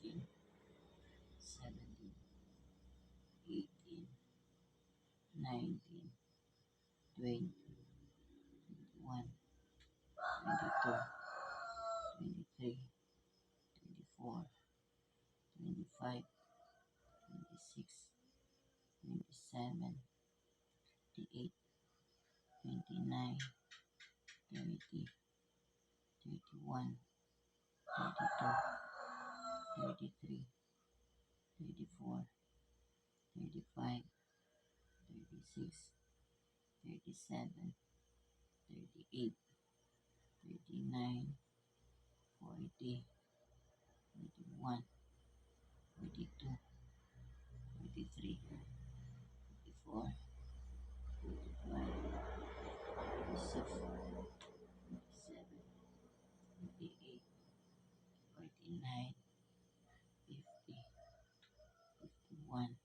16, 17, 18, 19, 20, 21, 22, 23, 24, 25, 26, 27, 28, 29, 30, 31, 32, 33, 34, 35, 36, 37, 38, 39, 40, 41, 42, 43, 44, 45, 46, 47, 48, 49, 50, 51,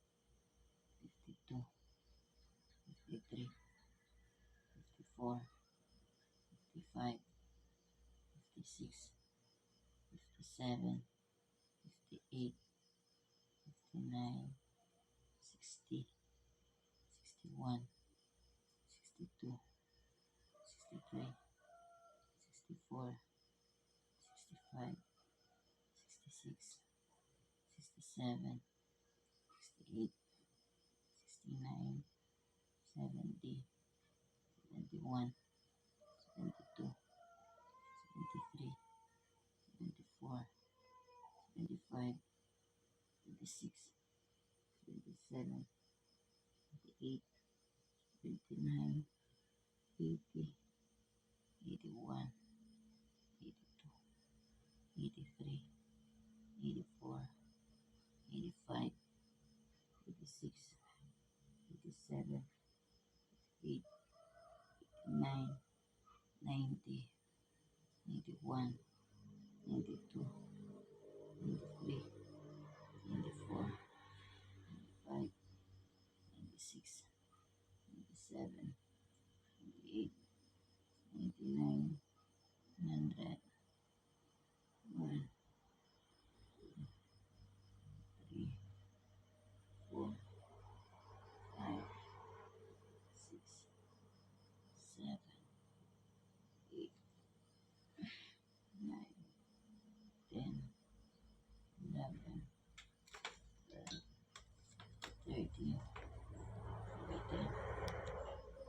52, 53, 54, 55, 56, 57, 58, 59, 60, 61, 62, 63, 64, 65, 66, 67, 68, 69, 70, 71, 72, 73, 74, 75, 76, 77,